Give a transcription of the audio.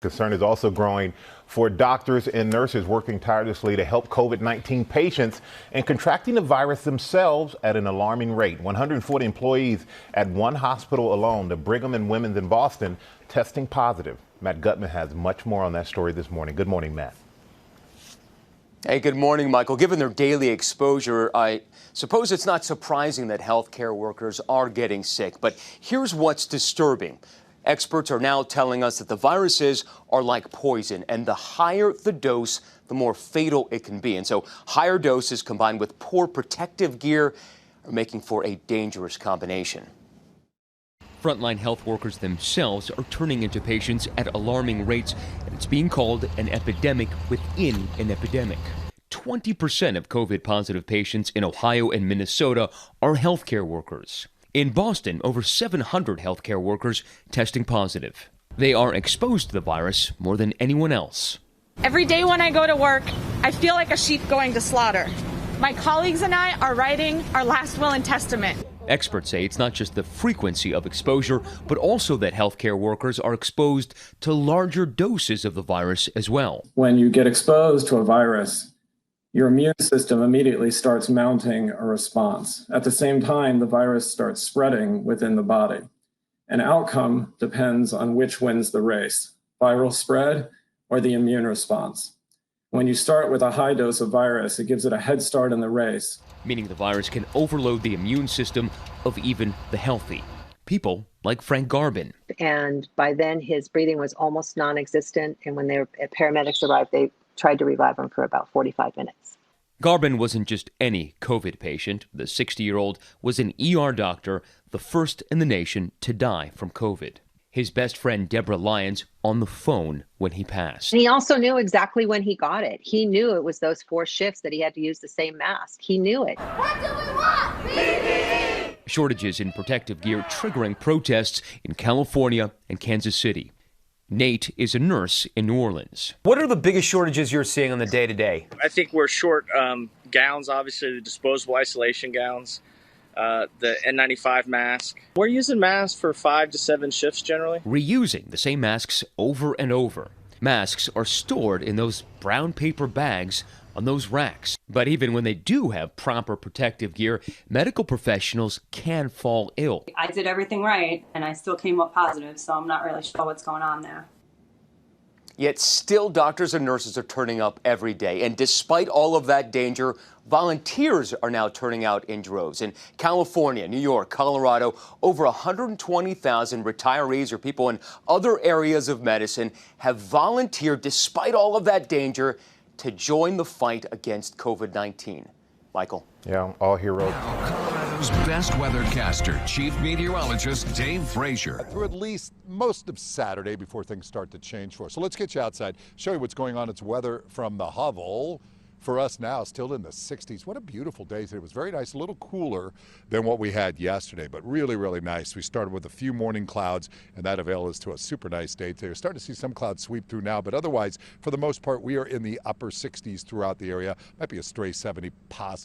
Concern is also growing for doctors and nurses working tirelessly to help COVID-19 patients and contracting the virus themselves at an alarming rate. 140 employees at one hospital alone, the Brigham and Women's in Boston, testing positive. Matt Gutman has much more on that story this morning. Good morning, Matt. Hey, good morning, Michael. Given their daily exposure, I suppose it's not surprising that healthcare workers are getting sick. But here's what's disturbing. Experts are now telling us that the viruses are like poison, and the higher the dose, the more fatal it can be. And so higher doses combined with poor protective gear are making for a dangerous combination. Frontline health workers themselves are turning into patients at alarming rates, and it's being called an epidemic within an epidemic. 20% of COVID-positive patients in Ohio and Minnesota are healthcare workers. In Boston, over 700 healthcare workers testing positive. They are exposed to the virus more than anyone else. Every day when I go to work, I feel like a sheep going to slaughter. My colleagues and I are writing our last will and testament. Experts say it's not just the frequency of exposure, but also that healthcare workers are exposed to larger doses of the virus as well. When you get exposed to a virus, your immune system immediately starts mounting a response. At the same time, the virus starts spreading within the body. An outcome depends on which wins the race, viral spread or the immune response. When you start with a high dose of virus, it gives it a head start in the race. Meaning the virus can overload the immune system of even the healthy. People like Frank Garbin. And by then his breathing was almost non-existent. And when the paramedics arrived, they tried to revive him for about 45 minutes. Garbin wasn't just any COVID patient. The 60-year-old was an ER doctor, the first in the nation to die from COVID. His best friend, Deborah Lyons, on the phone when he passed. And he also knew exactly when he got it. He knew it was those 4 shifts that he had to use the same mask. He knew it. What do we want? PPE! Shortages in protective gear triggering protests in California and Kansas City. Nate is a nurse in New Orleans. What are the biggest shortages you're seeing on the day-to-day? I think we're short gowns, obviously the disposable isolation gowns, the N95 mask. We're using masks for 5 to 7 shifts generally. Reusing the same masks over and over. Masks are stored in those brown paper bags on those racks. But even when they do have proper protective gear, medical professionals can fall ill. I did everything right, and I still came up positive, so I'm not really sure what's going on there. Yet still doctors and nurses are turning up every day. And despite all of that danger, volunteers are now turning out in droves. In California, New York, Colorado, over 120,000 retirees or people in other areas of medicine have volunteered despite all of that danger to join the fight against COVID-19. Michael. Yeah, all heroes. Colorado's best weathercaster, Chief Meteorologist Dave Frazier. Through at least most of Saturday before things start to change for us. So let's get you outside, show you what's going on. It's weather from the hovel. For us now, still in the 60s. What a beautiful day today. It was very nice, a little cooler than what we had yesterday, but really, really nice. We started with a few morning clouds, and that availed us to a super nice day today. We're starting to see some clouds sweep through now, but otherwise, for the most part, we are in the upper 60s throughout the area. Might be a stray 70 possible.